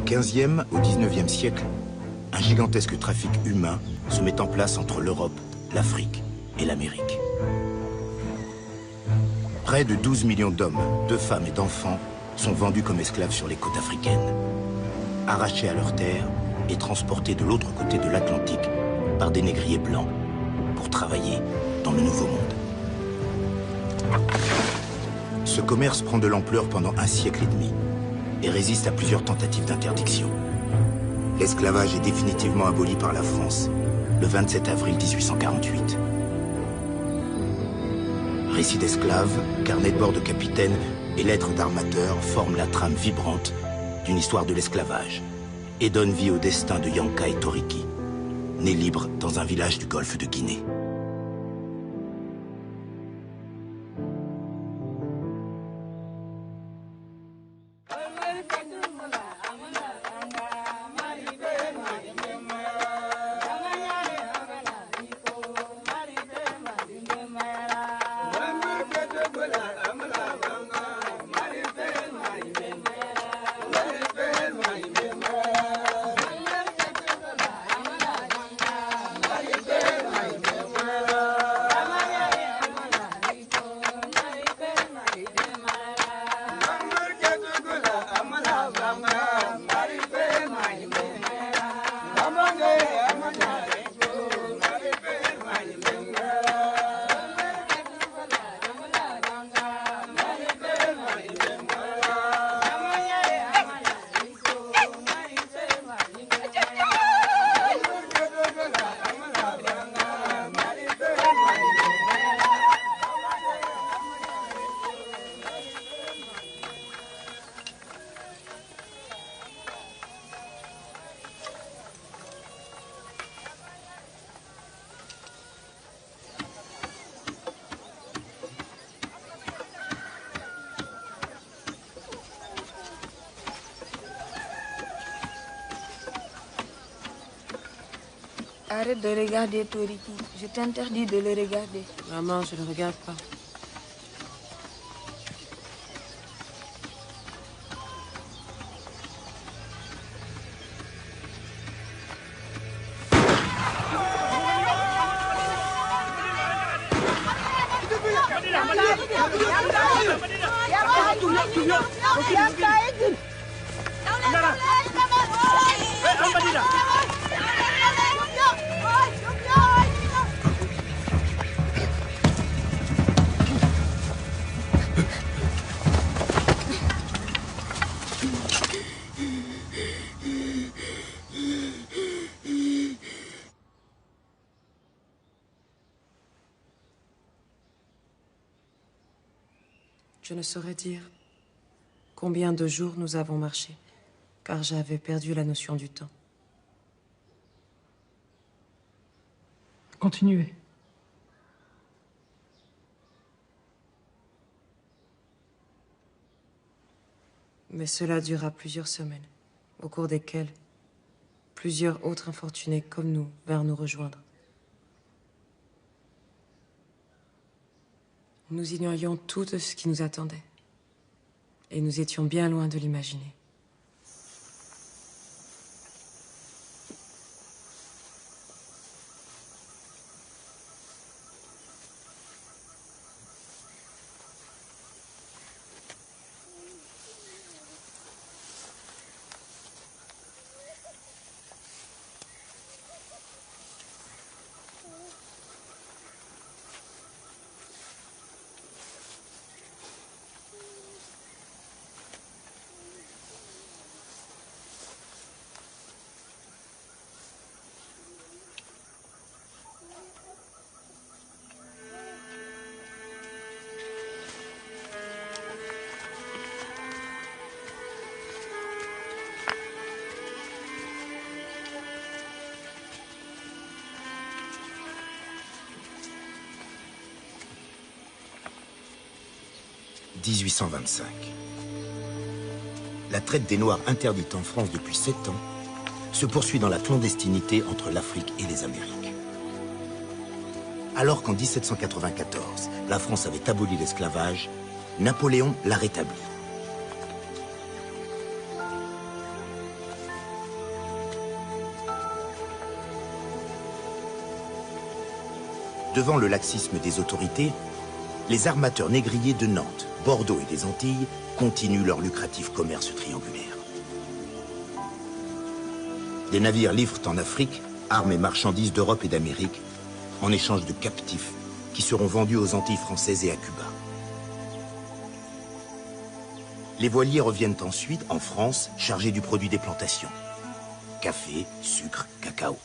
15e au 19e siècle, un gigantesque trafic humain se met en place entre l'Europe, l'Afrique et l'Amérique. Près de 12 millions d'hommes, de femmes et d'enfants sont vendus comme esclaves sur les côtes africaines, arrachés à leurs terres et transportés de l'autre côté de l'Atlantique par des négriers blancs pour travailler dans le Nouveau Monde. Ce commerce prend de l'ampleur pendant un siècle et demi et résiste à plusieurs tentatives d'interdiction. L'esclavage est définitivement aboli par la France le 27 avril 1848. Récits d'esclaves, carnets de bord de capitaine et lettres d'armateurs forment la trame vibrante d'une histoire de l'esclavage et donnent vie au destin de Yanka et Toriki, nés libres dans un village du golfe de Guinée. Arrête de regarder Toriki. Je t'interdis de le regarder. Maman, je ne le regarde pas. Je ne saurais dire combien de jours nous avons marché, car j'avais perdu la notion du temps. Continuez. Mais cela dura plusieurs semaines, au cours desquelles plusieurs autres infortunés comme nous vinrent nous rejoindre. Nous ignorions tout de ce qui nous attendait. Et nous étions bien loin de l'imaginer. « 1825. La traite des Noirs interdite en France depuis 7 ans se poursuit dans la clandestinité entre l'Afrique et les Amériques. Alors qu'en 1794, la France avait aboli l'esclavage, Napoléon l'a rétabli. Devant le laxisme des autorités, les armateurs négriers de Nantes, Bordeaux et des Antilles continuent leur lucratif commerce triangulaire. Des navires livrent en Afrique armes et marchandises d'Europe et d'Amérique en échange de captifs qui seront vendus aux Antilles françaises et à Cuba. Les voiliers reviennent ensuite en France chargés du produit des plantations. Café, sucre, cacao.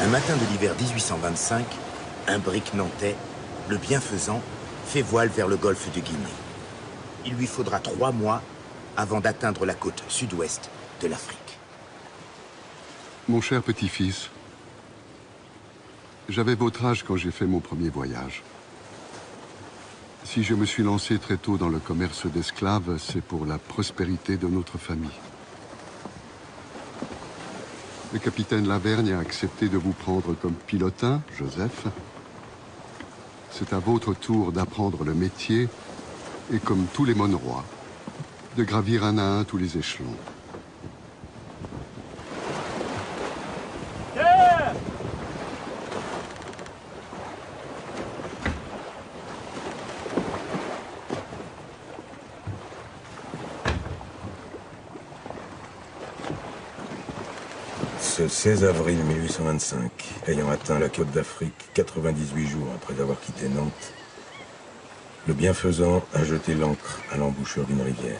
Un matin de l'hiver 1825, un brick nantais, le bienfaisant, fait voile vers le golfe de Guinée. Il lui faudra 3 mois avant d'atteindre la côte sud-ouest de l'Afrique. Mon cher petit-fils, j'avais votre âge quand j'ai fait mon premier voyage. Si je me suis lancé très tôt dans le commerce d'esclaves, c'est pour la prospérité de notre famille. Le capitaine Lavergne a accepté de vous prendre comme pilotin, Joseph. C'est à votre tour d'apprendre le métier et, comme tous les monorois, de gravir un à un tous les échelons. Ce 16 avril 1825, ayant atteint la côte d'Afrique 98 jours après avoir quitté Nantes, le bienfaisant a jeté l'ancre à l'embouchure d'une rivière.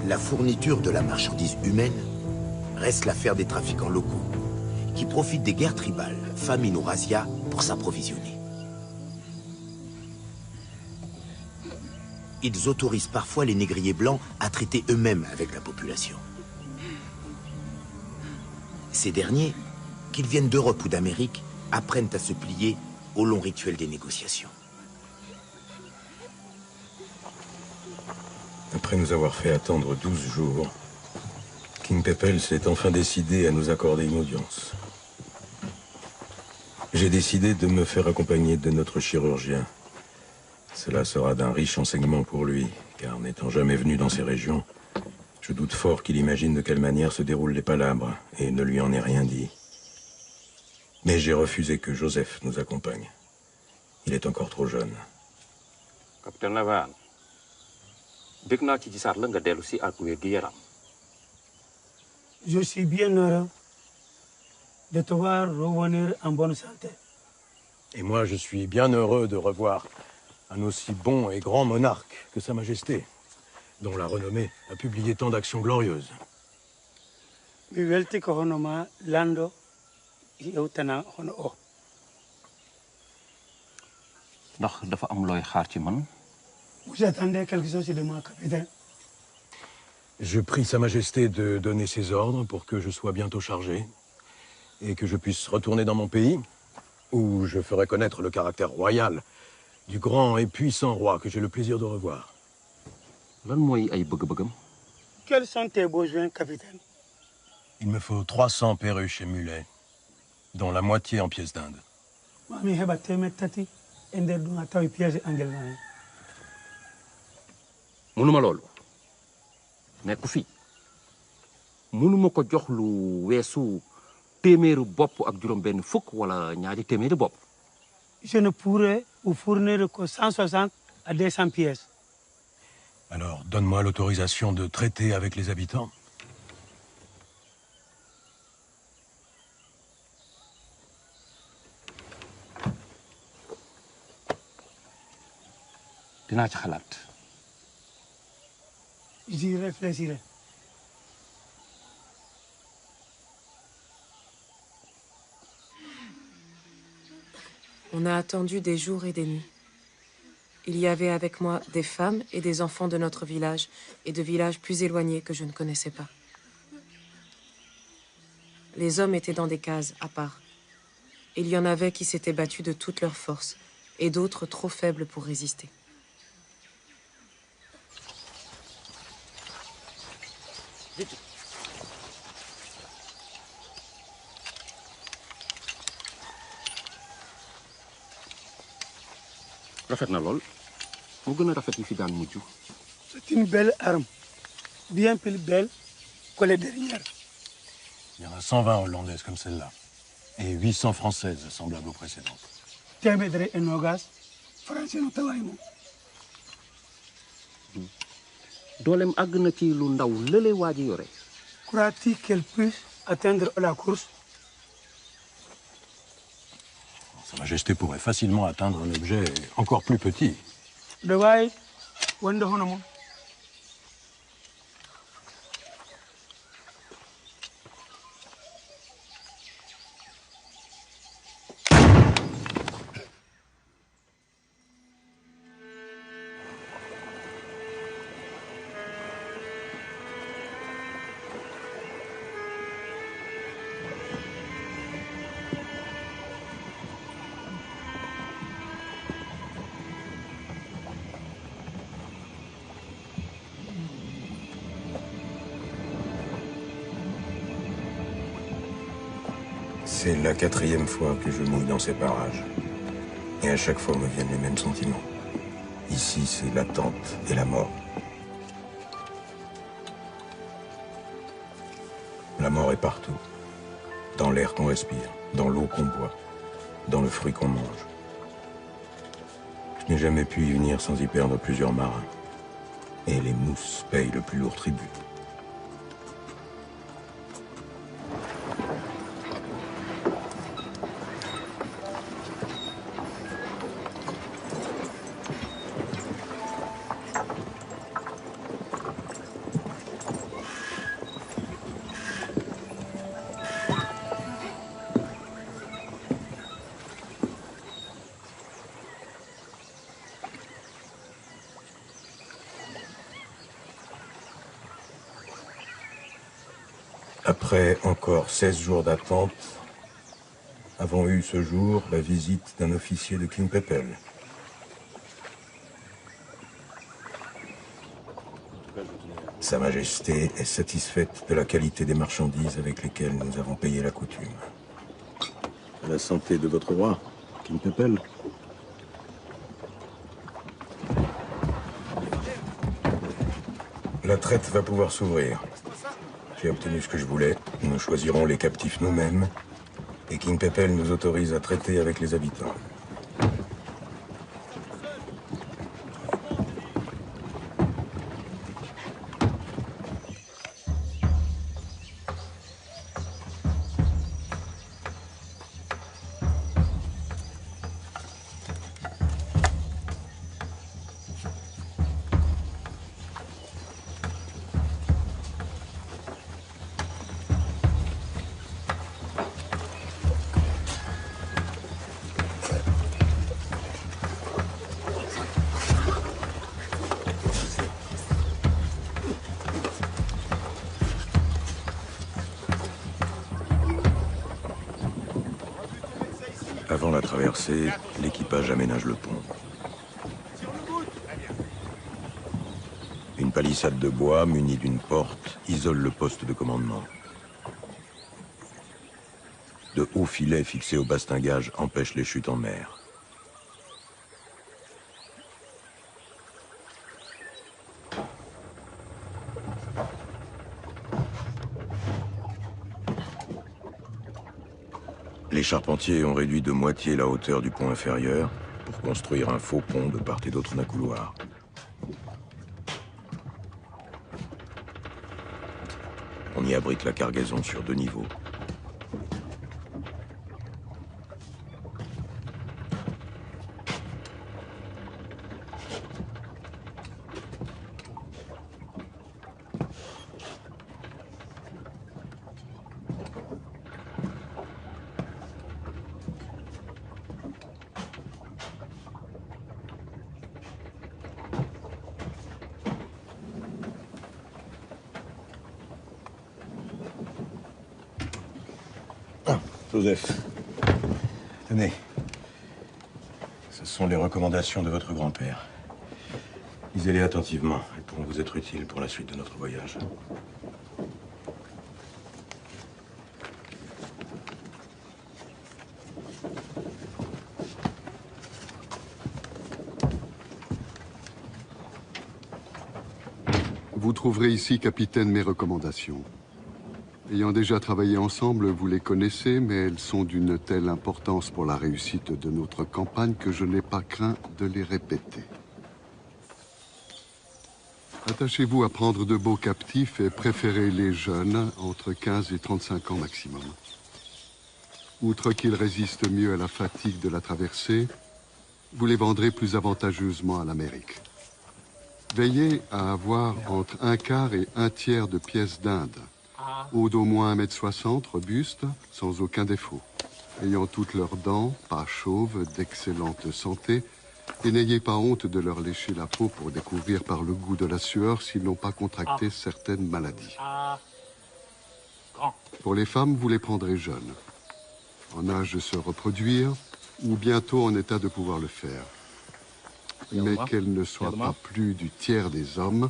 La fourniture de la marchandise humaine reste l'affaire des trafiquants locaux, qui profitent des guerres tribales, famine ou razzia, pour s'approvisionner. Ils autorisent parfois les négriers blancs à traiter eux-mêmes avec la population. Ces derniers, qu'ils viennent d'Europe ou d'Amérique, apprennent à se plier au long rituel des négociations. Après nous avoir fait attendre 12 jours, King Pepel s'est enfin décidé à nous accorder une audience. J'ai décidé de me faire accompagner de notre chirurgien. Cela sera d'un riche enseignement pour lui, car n'étant jamais venu dans ces régions, je doute fort qu'il imagine de quelle manière se déroulent les palabres, et ne lui en ai rien dit. Mais j'ai refusé que Joseph nous accompagne. Il est encore trop jeune. Capitaine Lavergne, je suis bien heureux de te voir revenir en bonne santé. Et moi, je suis bien heureux de revoir un aussi bon et grand monarque que Sa Majesté, dont la renommée a publié tant d'actions glorieuses. Mi welti ko hono ma lando yewtana hono o. ndax dafa am looy xaar ci man. Vous attendez quelque chose de moi, capitaine? Je prie Sa Majesté de donner ses ordres pour que je sois bientôt chargé et que je puisse retourner dans mon pays, où je ferai connaître le caractère royal du grand et puissant roi que j'ai le plaisir de revoir. lan mooy ay bëgg-bëggam. Quels sont tes besoins, capitaine? Il me faut 300 perruches et mulets, dont la moitié en pièces d'Inde. Mami heba temet tati e nder ɗum a tawi piège angel ma hen. mënuma loolu nekku fi mënuma ko jox lu weesu téeméeru bopp ak juróom-benn fukk wala ñaari téeméeri bopp. Je ne pourrais vous fournir que 160 à 200 pièces. Alors, donne-moi l'autorisation de traiter avec les habitants. dinaa ci xalaat. J'y réfléchirai. On a attendu des jours et des nuits. Il y avait avec moi des femmes et des enfants de notre village et de villages plus éloignés que je ne connaissais pas. Les hommes étaient dans des cases à part. Il y en avait qui s'étaient battus de toute leur force et d'autres trop faibles pour résister. Vite. Rafet na lool mu gën a rafet yi fi daan mujj. C'est une belle arme, bien plus belle que les dernières. Il y en a 120 hollandaises comme celle-là. Et 800 françaises semblables aux précédentes. Témédre et Nogas, français no tawaay moom. Doolem àgg na ci lu ndaw lële waa ji yore. Crois-tu qu'elle puisse atteindre la course? Sa Majesté pourrait facilement atteindre un objet encore plus petit. De waay wonde hono moom. C'est la 4e fois que je mouille dans ces parages. Et à chaque fois me viennent les mêmes sentiments. Ici, c'est l'attente et la mort. La mort est partout. Dans l'air qu'on respire, dans l'eau qu'on boit, dans le fruit qu'on mange. Je n'ai jamais pu y venir sans y perdre plusieurs marins. Et les mousses payent le plus lourd tribut. Après encore 16 jours d'attente, avons eu ce jour la visite d'un officier de King Pepel. Sa Majesté est satisfaite de la qualité des marchandises avec lesquelles nous avons payé la coutume. À la santé de votre roi, King Pepel. La traite va pouvoir s'ouvrir. J'ai obtenu ce que je voulais. Nous choisirons les captifs nous-mêmes. Et King Pepel nous autorise à traiter avec les habitants. Avant la traversée, l'équipage aménage le pont. Une palissade de bois munie d'une porte isole le poste de commandement. De hauts filets fixés au bastingage empêchent les chutes en mer. Les charpentiers ont réduit de moitié la hauteur du pont inférieur pour construire un faux pont de part et d'autre d'un couloir. On y abrite la cargaison sur 2 niveaux. Joseph, tenez. Ce sont les recommandations de votre grand-père. Lisez-les attentivement. Elles pourront vous être utiles pour la suite de notre voyage. Vous trouverez ici, capitaine, mes recommandations. Ayant déjà travaillé ensemble, vous les connaissez, mais elles sont d'une telle importance pour la réussite de notre campagne que je n'ai pas craint de les répéter. Attachez-vous à prendre de beaux captifs et préférez les jeunes, entre 15 et 35 ans maximum. Outre qu'ils résistent mieux à la fatigue de la traversée, vous les vendrez plus avantageusement à l'Amérique. Veillez à avoir entre 1/4 et 1/3 de pièces d'Inde, haut d'au moins 1,60 m, robuste, sans aucun défaut, ayant toutes leurs dents, pas chauves, d'excellente santé, et n'ayez pas honte de leur lécher la peau pour découvrir par le goût de la sueur s'ils n'ont pas contracté certaines maladies. Pour les femmes, vous les prendrez jeunes, en âge de se reproduire, ou bientôt en état de pouvoir le faire. Mais qu'elles ne soient pas plus du tiers des hommes.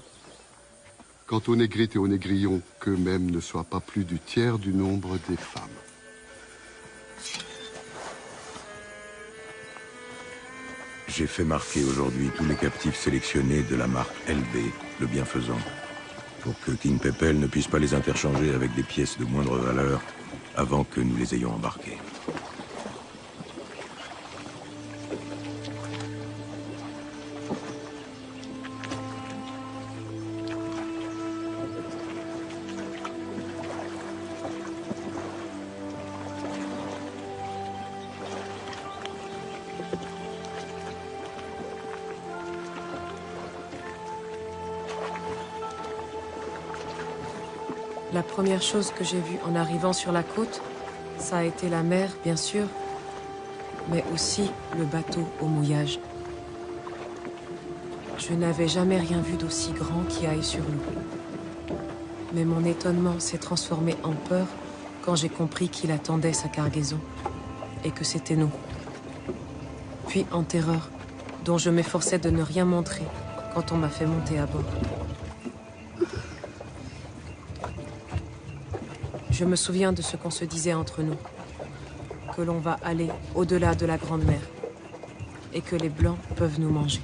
Quant aux négrites et aux négrillons, qu'eux-mêmes ne soient pas plus du tiers du nombre des femmes. J'ai fait marquer aujourd'hui tous les captifs sélectionnés de la marque LB, le bienfaisant, pour que King Pepel ne puisse pas les interchanger avec des pièces de moindre valeur avant que nous les ayons embarqués. La première chose que j'ai vue en arrivant sur la côte, ça a été la mer, bien sûr, mais aussi le bateau au mouillage. Je n'avais jamais rien vu d'aussi grand qui aille sur l'eau. Mais mon étonnement s'est transformé en peur quand j'ai compris qu'il attendait sa cargaison et que c'était nous. Puis en terreur, dont je m'efforçais de ne rien montrer quand on m'a fait monter à bord. Je me souviens de ce qu'on se disait entre nous, que l'on va aller au-delà de la Grande Mer et que les Blancs peuvent nous manger.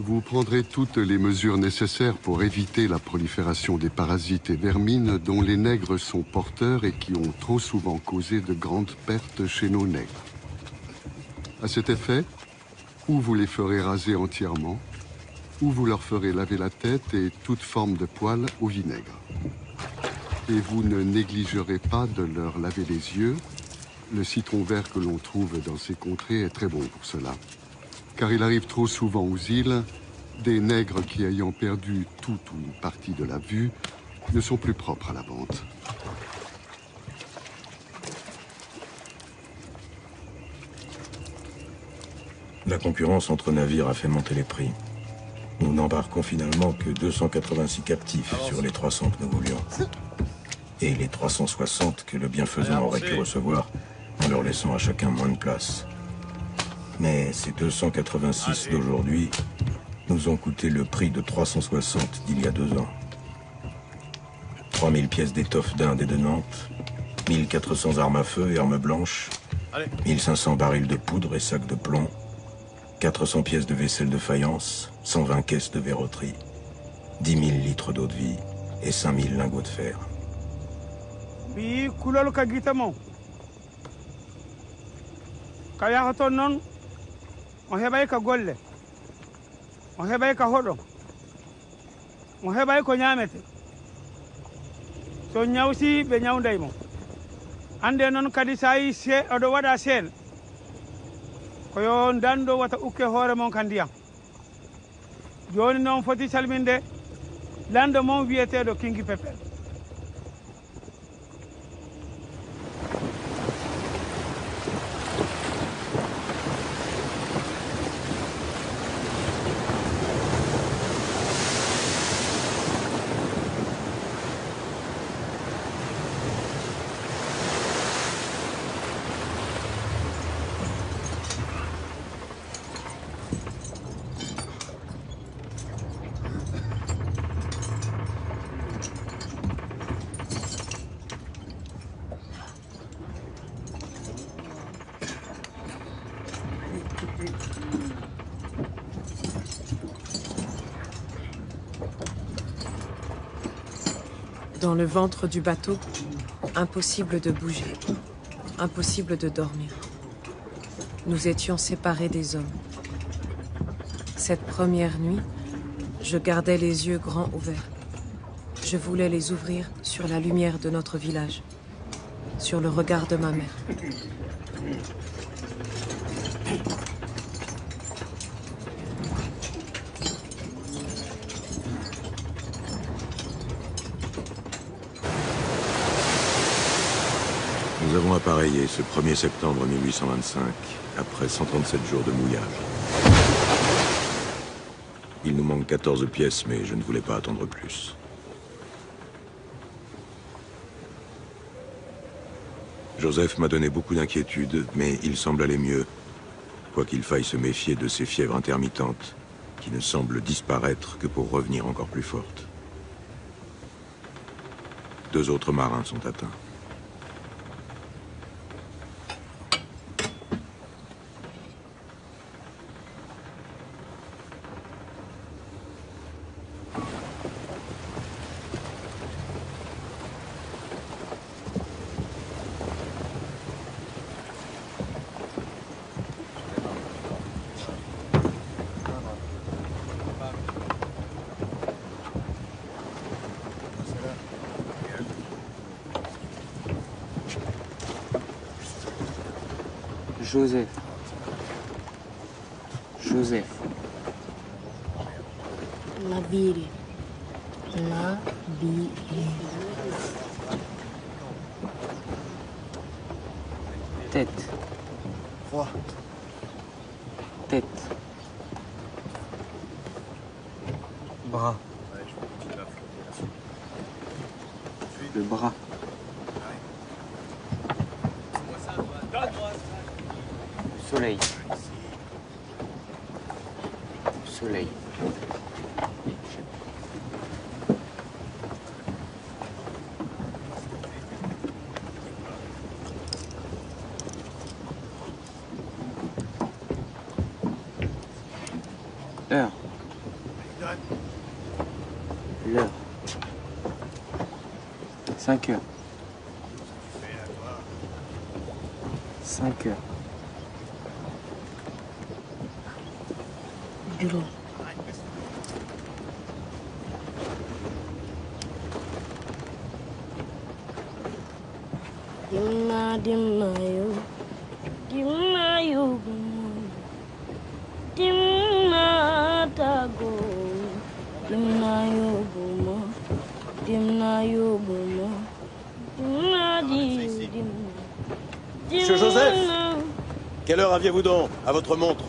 Vous prendrez toutes les mesures nécessaires pour éviter la prolifération des parasites et vermines dont les nègres sont porteurs et qui ont trop souvent causé de grandes pertes chez nos nègres. À cet effet, ou vous les ferez raser entièrement, ou vous leur ferez laver la tête et toute forme de poils au vinaigre. Et vous ne négligerez pas de leur laver les yeux. Le citron vert que l'on trouve dans ces contrées est très bon pour cela. Car il arrive trop souvent aux îles, des nègres qui, ayant perdu toute ou une partie de la vue, ne sont plus propres à la vente. La concurrence entre navires a fait monter les prix. Nous n'embarquons finalement que 286 captifs sur les 300 que nous voulions. Et les 360 que le bienfaisant aurait pu recevoir en leur laissant à chacun moins de place. Mais ces 286 d'aujourd'hui nous ont coûté le prix de 360 d'il y a 2 ans. 3000 pièces d'étoffe d'Inde et de Nantes, 1400 armes à feu et armes blanches, 1500 barils de poudre et sacs de plomb, 400 pièces de vaisselle de faïence, 120 caisses de verroterie, 10 000 litres d'eau de vie et 5000 lingots de fer. On heɓay ka golle on heɓay ka hoɗo on heɓay ko ñamete so ñawsi ɓe ñawdaymo hande noon kadi sa yi oɗo waɗa seen koyo dando wata ukke hoore mon ka ndiyam joni noon foti salminde lando mon wiyeteɗo King Pepel Dans le ventre du bateau, impossible de bouger, impossible de dormir. Nous étions séparés des hommes. Cette première nuit, je gardais les yeux grands ouverts. Je voulais les ouvrir sur la lumière de notre village, sur le regard de ma mère. Nous avons appareillé ce 1er septembre 1825, après 137 jours de mouillage. Il nous manque 14 pièces, mais je ne voulais pas attendre plus. Joseph m'a donné beaucoup d'inquiétudes, mais il semble aller mieux. Quoiqu'il faille se méfier de ces fièvres intermittentes, qui ne semblent disparaître que pour revenir encore plus fortes. 2 autres marins sont atteints. Joseph. Joseph. Nabiri. Nabiri. Tête. Roi. Tête. Bras. Le bras. Soleil. Soleil. Heure. L'heure. 5 heures. 5 heures. Juróom. Dimna tago. Dimna yobuma. Monsieur Joseph, quelle heure aviez-vous donc à votre montre?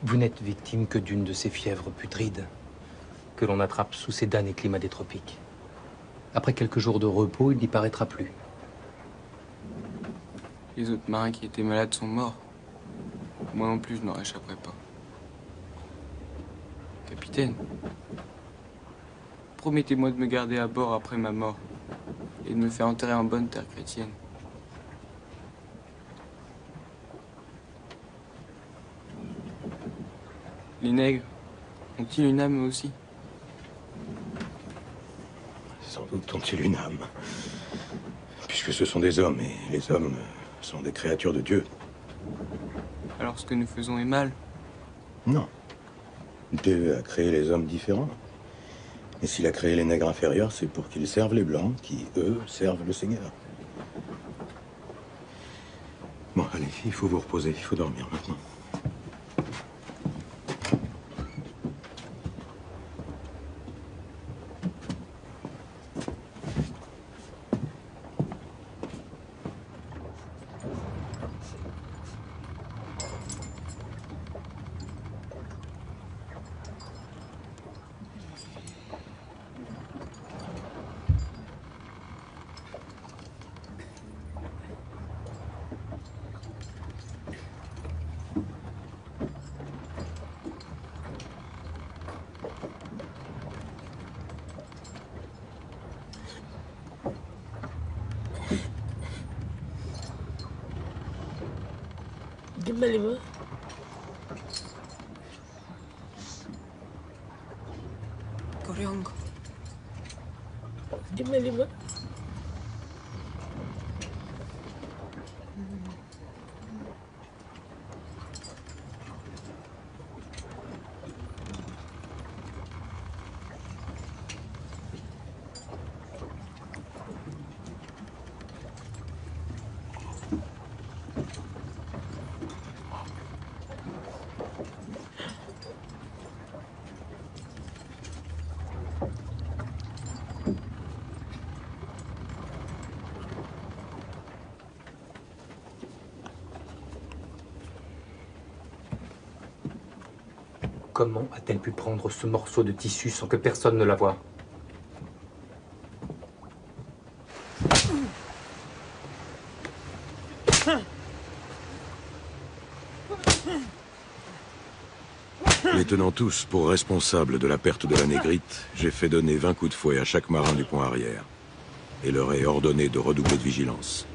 Vous n'êtes victime que d'une de ces fièvres putrides que l'on attrape sous ces damnés climats des tropiques. Après quelques jours de repos, il n'y paraîtra plus. Les autres marins qui étaient malades sont morts. Moi non plus, je n'en réchapperai pas. Capitaine, promettez-moi de me garder à bord après ma mort et de me faire enterrer en bonne terre chrétienne. Les nègres ont-ils une âme eux aussi? Sans doute ont-ils une âme. Puisque ce sont des hommes, et les hommes sont des créatures de Dieu. Alors ce que nous faisons est mal? Non. Dieu a créé les hommes différents. Et s'il a créé les nègres inférieurs, c'est pour qu'ils servent les blancs, qui, eux, servent le Seigneur. Bon, allez, il faut vous reposer, il faut dormir maintenant. dimbali ma Koryongo. dimbali ma Comment a-t-elle pu prendre ce morceau de tissu sans que personne ne la voie? Les tenant tous pour responsables de la perte de la Négrite, j'ai fait donner 20 coups de fouet à chaque marin du pont arrière et leur ai ordonné de redoubler de vigilance.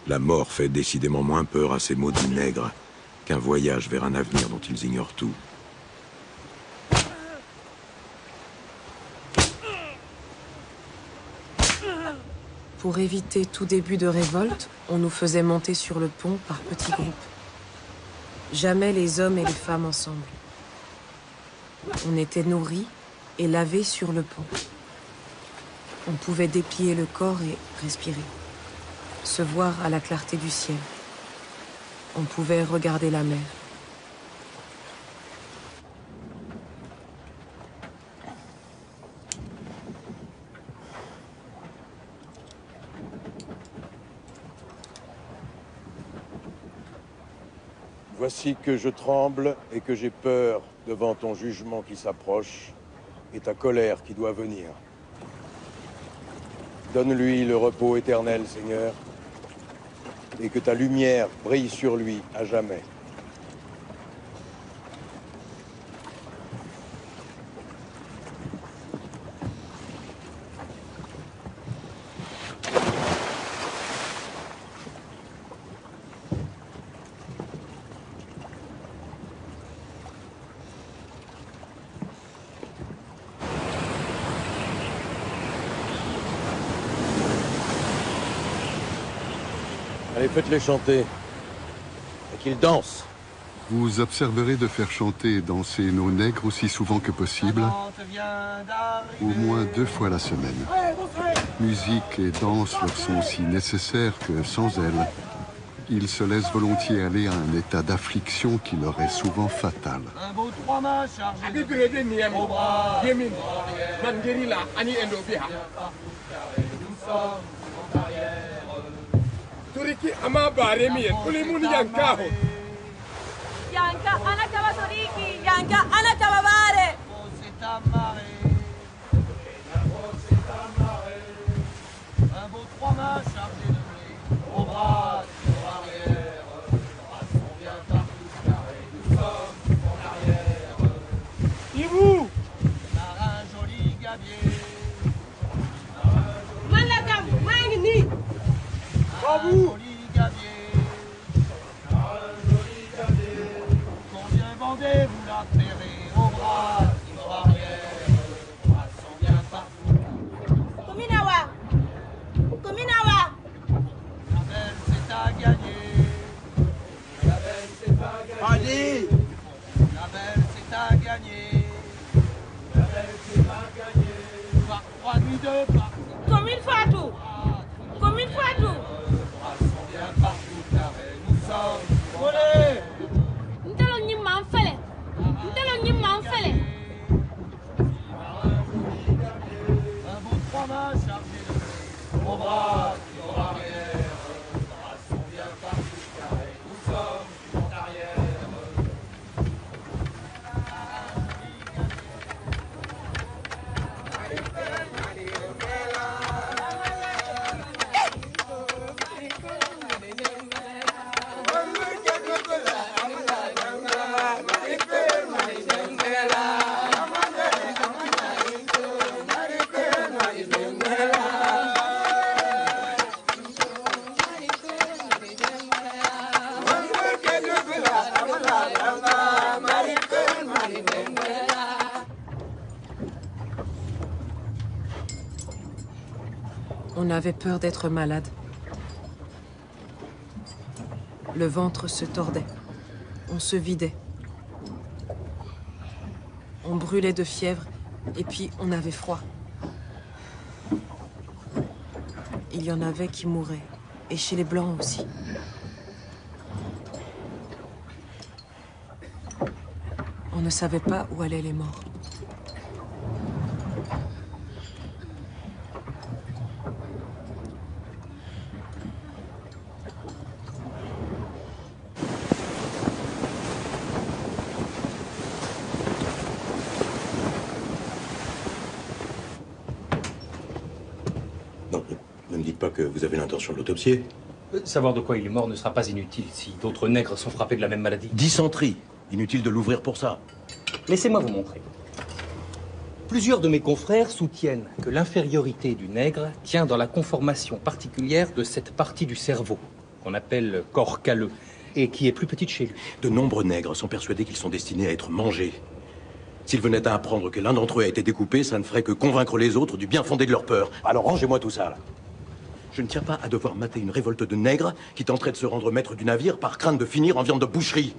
La mort fait décidément moins peur à ces maudits nègres qu'un voyage vers un avenir dont ils ignorent tout. Pour éviter tout début de révolte, on nous faisait monter sur le pont par petits groupes. Jamais les hommes et les femmes ensemble. On était nourris et lavés sur le pont. On pouvait dépiller le corps et respirer. Se voir à la clarté du ciel. On pouvait regarder la mer. Voici que je tremble et que j'ai peur devant ton jugement qui s'approche et ta colère qui doit venir. Donne-lui le repos éternel, Seigneur, et que ta lumière brille sur lui à jamais. Allez, faites-les chanter. Et qu'ils dansent. Vous observerez de faire chanter et danser nos nègres aussi souvent que possible, au moins 2 fois la semaine. Musique et danse leur sont aussi nécessaires que, sans elles, ils se laissent volontiers aller à un état d'affliction qui leur est souvent fatal. Un beau 3 mâts chargé de bras. Turiki ama baremi en ulimuni yankaho. Yanka anakaba Turiki, Yanka anakaba bare. C'est amarré. Un beau 3 mâts chargé de blé. Au bras, au arrière. Les bras sont bien partout carrés. Nous sommes en arrière. Ibu! Marin joli gabier. Malakam, mangini. Babu! Combien vendez-vous la ferrée au bras, au arrière, les bras sont bien partout. Kominawa! Kominawa! La belle c'est à gagner. La belle c'est à gagner. Allez! La belle c'est à gagner. La belle c'est à gagner. Par 3 nuits de partie. Commune Fatou! Commune Fatou! Partout carré, nous sommes volés. Ntelo ni manfele. Ntelo ni manfele. Un beau 3 mâts chargé de blé. Au bras, au arrière. Les bras sont bien partout carrés. Nous sommes en arrière. On avait peur d'être malade. Le ventre se tordait. On se vidait. On brûlait de fièvre et puis on avait froid. Il y en avait qui mouraient. Et chez les Blancs aussi. On ne savait pas où allaient les morts. Non, ne me dites pas que vous avez l'intention de l'autopsier. Savoir de quoi il est mort ne sera pas inutile si d'autres nègres sont frappés de la même maladie. Dysenterie. Inutile de l'ouvrir pour ça. Laissez-moi vous montrer. Plusieurs de mes confrères soutiennent que l'infériorité du nègre tient dans la conformation particulière de cette partie du cerveau, qu'on appelle le corps calleux, et qui est plus petite chez lui. De nombreux nègres sont persuadés qu'ils sont destinés à être mangés. S'ils venaient à apprendre que l'un d'entre eux a été découpé, ça ne ferait que convaincre les autres du bien fondé de leur peur. Alors rangez-moi tout ça, là. Je ne tiens pas à devoir mater une révolte de nègres qui tenterait de se rendre maître du navire par crainte de finir en viande de boucherie.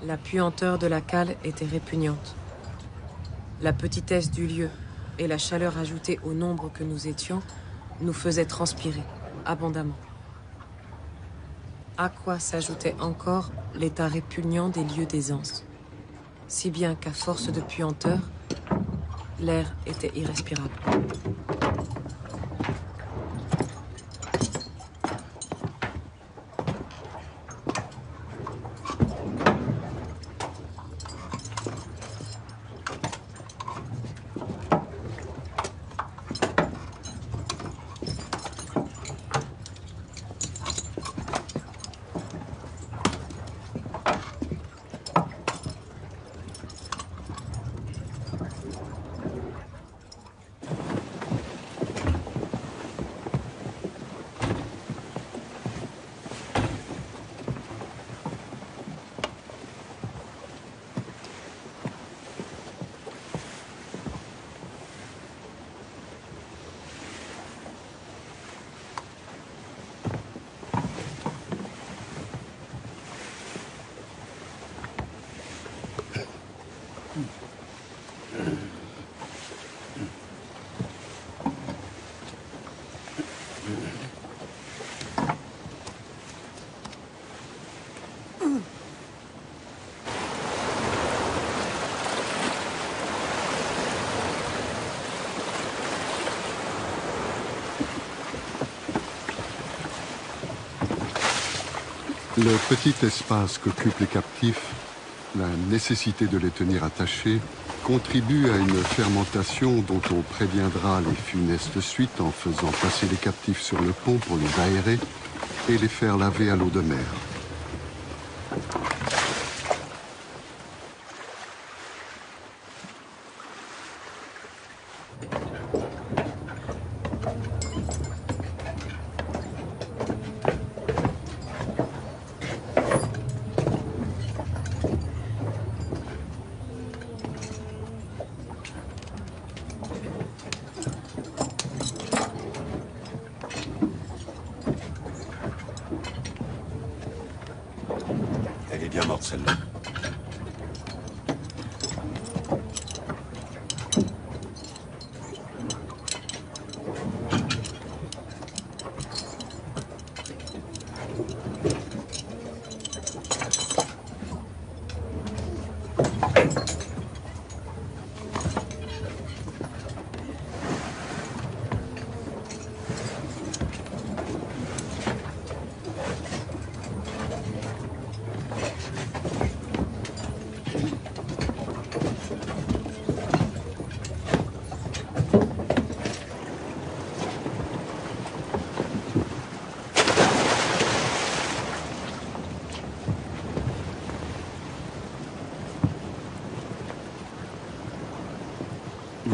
La puanteur de la cale était répugnante. La petitesse du lieu et la chaleur ajoutée au nombre que nous étions nous faisaient transpirer abondamment. À quoi s'ajoutait encore l'état répugnant des lieux d'aisance, si bien qu'à force de puanteur, l'air était irrespirable. Le petit espace qu'occupent les captifs, la nécessité de les tenir attachés, contribue à une fermentation dont on préviendra les funestes suites en faisant passer les captifs sur le pont pour les aérer et les faire laver à l'eau de mer. Elle est bien morte, celle-là.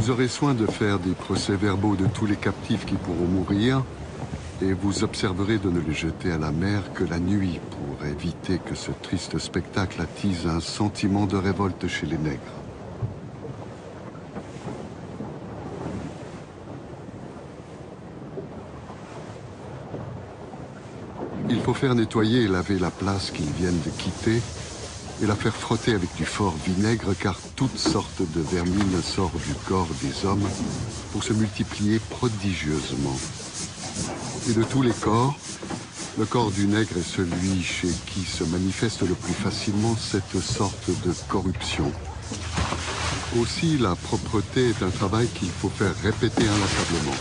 Vous aurez soin de faire des procès-verbaux de tous les captifs qui pourront mourir, et vous observerez de ne les jeter à la mer que la nuit pour éviter que ce triste spectacle attise un sentiment de révolte chez les nègres. Il faut faire nettoyer et laver la place qu'ils viennent de quitter et la faire frotter avec du fort vinaigre car toutes sortes de vermines sortent du corps des hommes pour se multiplier prodigieusement. Et de tous les corps, le corps du nègre est celui chez qui se manifeste le plus facilement cette sorte de corruption. Aussi, la propreté est un travail qu'il faut faire répéter inlassablement.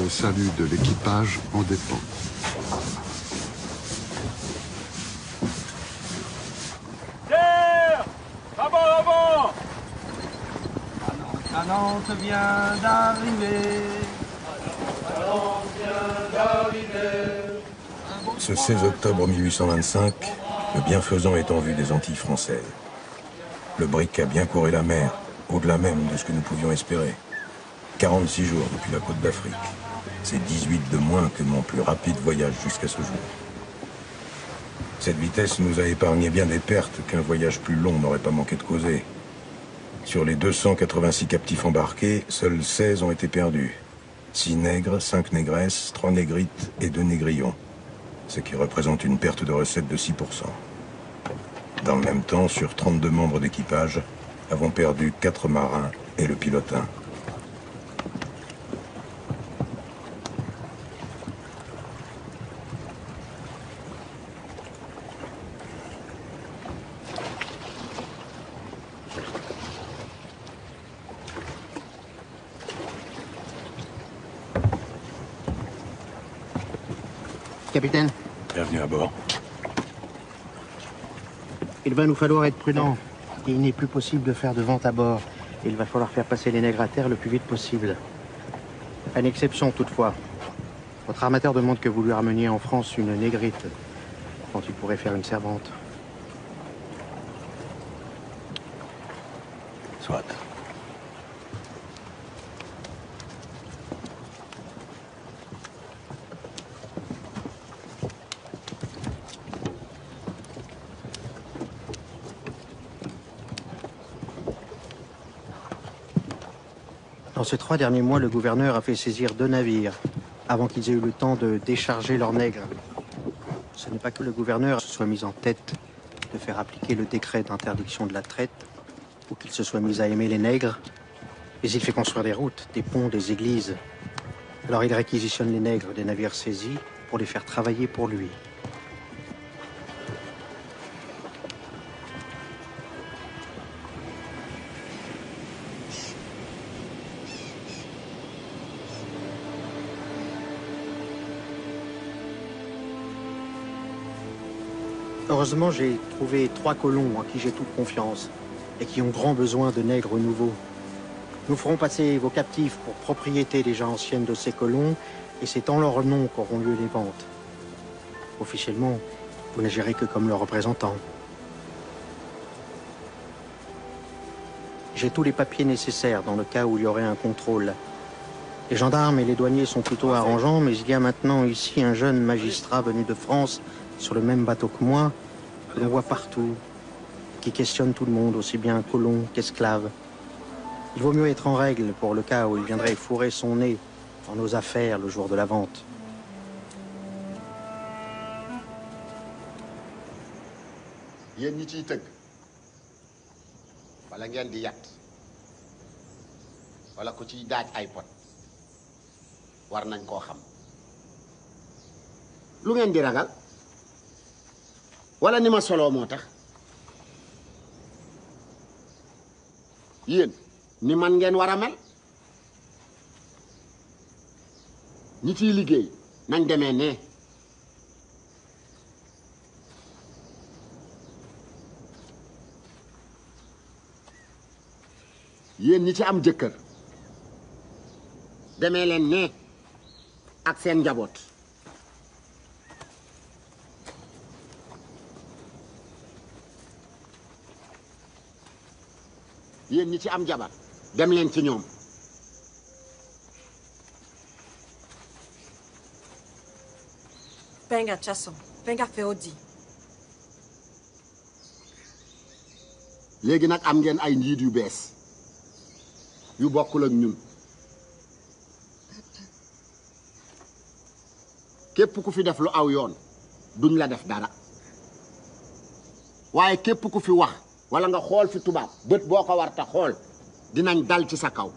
Le salut de l'équipage en dépend. Nantes vient d'arriver. Ce 16 octobre 1825, le bienfaisant est en vue des Antilles françaises. Le brick a bien couru la mer, au-delà même de ce que nous pouvions espérer. 46 jours depuis la côte d'Afrique. C'est 18 de moins que mon plus rapide voyage jusqu'à ce jour. Cette vitesse nous a épargné bien des pertes qu'un voyage plus long n'aurait pas manqué de causer. Sur les 286 captifs embarqués, seuls 16 ont été perdus. 6 nègres, 5 négresses, 3 négrites et 2 négrillons. Ce qui représente une perte de recettes de 6%. Dans le même temps, sur 32 membres d'équipage, avons perdu 4 marins et le pilotin. Capitaine. Bienvenue à bord. Il va nous falloir être prudents. Il n'est plus possible de faire de vente à bord. Il va falloir faire passer les nègres à terre le plus vite possible. À une exception toutefois. Votre armateur demande que vous lui rameniez en France une négrite, dont il pourrait faire une servante. Soit. Dans ces 3 derniers mois, le gouverneur a fait saisir 2 navires, avant qu'ils aient eu le temps de décharger leurs nègres. Ce n'est pas que le gouverneur se soit mis en tête de faire appliquer le décret d'interdiction de la traite, ou qu'il se soit mis à aimer les nègres, mais il fait construire des routes, des ponts, des églises. Alors il réquisitionne les nègres des navires saisis pour les faire travailler pour lui. Heureusement, j'ai trouvé 3 colons en qui j'ai toute confiance et qui ont grand besoin de nègres nouveaux. Nous ferons passer vos captifs pour propriété déjà ancienne de ces colons et c'est en leur nom qu'auront lieu les ventes. Officiellement, vous n'agirez que comme leurs représentants. J'ai tous les papiers nécessaires dans le cas où il y aurait un contrôle. Les gendarmes et les douaniers sont plutôt arrangeants, mais il y a maintenant ici un jeune magistrat venu de France sur le même bateau que moi, que l'on voit partout, qui questionne tout le monde, aussi bien colons qu'esclaves. Il vaut mieux être en règle pour le cas où il viendrait fourrer son nez dans nos affaires le jour de la vente. yéen ñi ciy tëgg wala ngeen di yat wala ku ciy daaj ay pot war nañ koo xam lu ngeen di ragal wala ni ma soloo moo tax yéen ni man ngeen war a mel ñi ciy liggéey nañ demee ne yéen ñi ci am jëkkër demee leen ne ak seen njaboot yéen ñi ci am jabar dem leen ci ñoom. Penga Chasson, Penga Feodi. léegi nag am ngeen ay njiit yu bees yu bokkul ak ñun képp ku fi def lu aw yoon duñ la def dara waaye képp ku fi wax wala nga xool fi tubaab bët boo ko war ta xool dinañ dal ci sa kaw.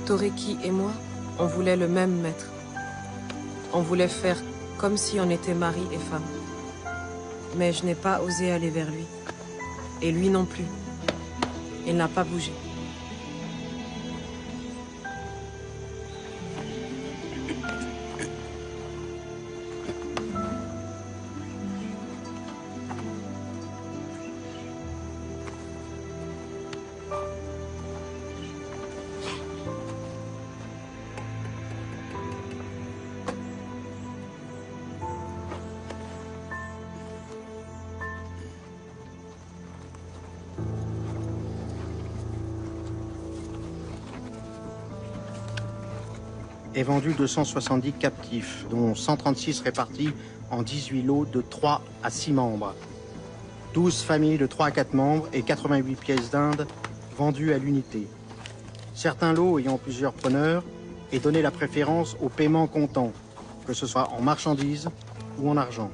Toriki et moi, on voulait le même maître. On voulait faire comme si on était mari et femme. Mais je n'ai pas osé aller vers lui. Et lui non plus. Il n'a pas bougé. Est vendu 270 captifs, dont 136 répartis en 18 lots de 3 à 6 membres. 12 familles de 3 à 4 membres et 88 pièces d'Inde vendues à l'unité. Certains lots ayant plusieurs preneurs et donné la préférence au paiement comptant, que ce soit en marchandises ou en argent.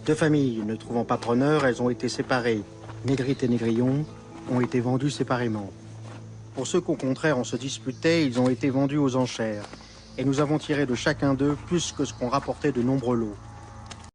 2 familles ne trouvant pas preneur, elles ont été séparées. Négrite et Négrillon ont été vendus séparément. Pour ceux qu'au contraire on se disputait, ils ont été vendus aux enchères. Et nous avons tiré de chacun d'eux plus que ce qu'on rapportait de nombreux lots.